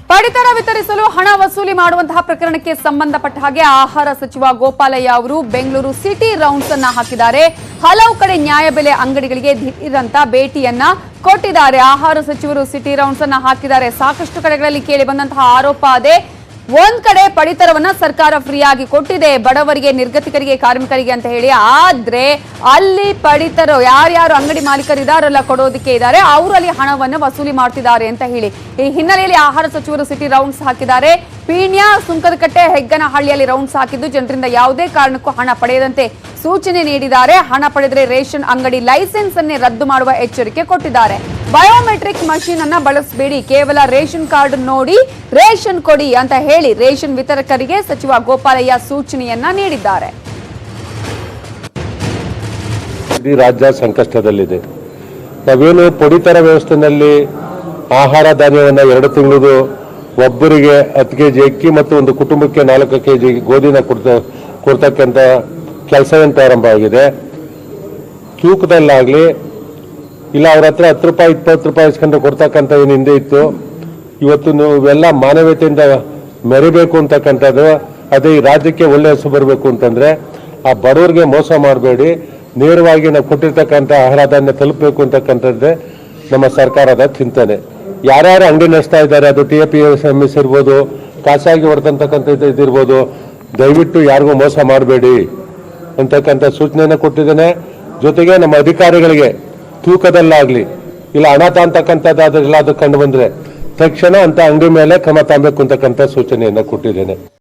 ಪಡಿತರ ವಿತರಿಸಲು ಹಣ ವಸೂಲಿ ಮಾಡುವಂತಹ ಪ್ರಕರಣಕ್ಕೆ ಸಂಬಂಧಪಟ್ಟ ಹಾಗೆ ಆಹಾರ ಸಚಿವ ಗೋಪಾಲಯ್ಯ ಅವರು ಬೆಂಗಳೂರು ಸಿಟಿ ರೌಂಡ್ಸ್ ಅನ್ನ ಹಾಕಿದ್ದಾರೆ. ಹಲವು ಕಡೆ ನ್ಯಾಯಬೆಲೆ ಅಂಗಡಿಗಳಿಗೆ ದಿಢೀರಂತ ಭೇಟಿಯನ್ನ ಕೊಟ್ಟಿದ್ದಾರೆ. ಆಹಾರ ಸಚಿವರು ಸಿಟಿ ರೌಂಡ್ಸ್ ಅನ್ನ ಹಾಕಿದ್ದಾರೆ. ಸಾಕಷ್ಟು ಕಡೆಗಳಲ್ಲಿ ಕೇಳಿ ಬಂದಂತಹ ಆರೋಪ ಅದೇ. ಒಂದ್ ಕಡೆ ಪಡಿತರವನ್ನ ಸರ್ಕಾರ ಫ್ರೀ ಆಗಿ ಕೊಟ್ಟಿದೆ ಬಡವರಿಗೆ, ನಿರ್ಗತಿಕರಿಗೆ, ಕಾರ್ಮಿಕರಿಗೆ ಅಂತ ಹೇಳಿ. ಆದ್ರೆ ಅಲ್ಲಿ ಪಡಿತರ ಯಾರ್ಯಾರು ಅಂಗಡಿ ಮಾಲೀಕರಿದಾರಲ್ಲ ಕೊಡೋದಕ್ಕೆ ಇದ್ದಾರೆ, ಅವರು ಅಲ್ಲಿ ಹಣವನ್ನು ವಸೂಲಿ ಮಾಡ್ತಿದ್ದಾರೆ ಅಂತ ಹೇಳಿ ಈ ಹಿನ್ನೆಲೆಯಲ್ಲಿ ಆಹಾರ ಸಚಿವರು ಸಿಟಿ ರೌಂಡ್ಸ್ ಹಾಕಿದ್ದಾರೆ. ಪೀಣ್ಯ, ಸುಂಕದಕಟ್ಟೆ, ಹೆಗ್ಗನಹಳ್ಳಿಯಲ್ಲಿ ರೌಂಡ್ಸ್ ಹಾಕಿದ್ದು ಜನರಿಂದ ಯಾವುದೇ ಕಾರಣಕ್ಕೂ ಹಣ ಪಡೆಯದಂತೆ ಸೂಚನೆ ನೀಡಿದ್ದಾರೆ. ಹಣ ಪಡೆದರೆ ರೇಷನ್ ಅಂಗಡಿ ಲೈಸೆನ್ಸ್ ಅನ್ನೇ ರದ್ದು ಮಾಡುವ ಎಚ್ಚರಿಕೆ ಕೊಟ್ಟಿದ್ದಾರೆ. ಬಯೋಮೆಟ್ರಿಕ್ ಮಷೀನ್ ಅನ್ನ ಬಳಸಬೇಡಿ, ಕೇವಲ ರೇಷನ್ ಕಾರ್ಡ್ ನೋಡಿ ರೇಷನ್ ಕೊಡಿ ಅಂತ ಹೇಳಿ ರೇಷನ್ ವಿತರಕರಿಗೆ ಸಚಿವ ಗೋಪಾಲಯ್ಯ ಸೂಚನೆಯನ್ನ ನೀಡಿದ್ದಾರೆ. ರಾಜ್ಯ ಸಂಕಷ್ಟದಲ್ಲಿದೆ. ನಾವೇನು ಪಡಿತರ ವ್ಯವಸ್ಥೆಯಲ್ಲಿ ಆಹಾರ ಧಾನ್ಯವನ್ನು 2 ತಿಂಗಳು ಒಬ್ಬರಿಗೆ 10 ಕೆಜಿ ಅಕ್ಕಿ ಮತ್ತು ಒಂದು ಕುಟುಂಬಕ್ಕೆ 4 ಕೆಜಿ ಗೋಧಿನ ಕೊಡ್ತಕ್ಕಂಥ ಕೆಲಸ ಏನು ಪ್ರಾರಂಭ ಆಗಿದೆ. ತೂಕದಲ್ಲಾಗಲಿ ಇಲ್ಲ ಅವ್ರ ಹತ್ರ 10 ರೂಪಾಯಿ 20 ರೂಪಾಯಿ ಇಸ್ಕೊಂಡ್ರೆ ಕೊಡ್ತಕ್ಕಂಥ ಏನು ಹಿಂದೆ ಇತ್ತು, ಇವತ್ತು ಇವೆಲ್ಲ ಮಾನವೀಯತೆಯಿಂದ ಮೆರಿಬೇಕು ಅಂತಕ್ಕಂಥದ್ದು. ಅದೇ ಈ ರಾಜ್ಯಕ್ಕೆ ಒಳ್ಳೆ ಹೆಸರು ಬರಬೇಕು ಅಂತಂದ್ರೆ ಆ ಬಡವರಿಗೆ ಮೋಸ ಮಾಡಬೇಡಿ, ನೇರವಾಗಿ ನಾವು ಕೊಟ್ಟಿರ್ತಕ್ಕಂಥ ಆಹಾರ ಧಾನ್ಯ ತಲುಪಬೇಕು ಅಂತಕ್ಕಂಥದ್ದೇ ನಮ್ಮ ಸರ್ಕಾರದ ಚಿಂತನೆ. ಯಾರ್ಯಾರು ಅಂಗಡಿ ನಡೆಸ್ತಾ ಇದ್ದಾರೆ, ಅದು TAPMS ಇರ್ಬೋದು, ಖಾಸಗಿ ಹೊರತಂತಕ್ಕಂಥದ್ದು ಇದಿರ್ಬೋದು, ದಯವಿಟ್ಟು ಯಾರಿಗೂ ಮೋಸ ಮಾಡಬೇಡಿ ಅಂತಕ್ಕಂಥ ಸೂಚನೆಯನ್ನು ಕೊಟ್ಟಿದ್ದೇನೆ. ಜೊತೆಗೆ ನಮ್ಮ ಅಧಿಕಾರಿಗಳಿಗೆ ತೂಕದಲ್ಲಾಗಲಿ ಇಲ್ಲ ಹಣ ತಾಂತಕ್ಕಂಥದ್ದಾದ್ರೆಲ್ಲ ಅದು ಕಂಡು ಬಂದರೆ ತಕ್ಷಣ ಅಂತ ಅಂಗಡಿ ಮೇಲೆ ಕ್ರಮ ತಗೊಬೇಕು ಅಂತಕ್ಕಂಥ ಸೂಚನೆಯನ್ನು ಕೊಟ್ಟಿದ್ದೇನೆ.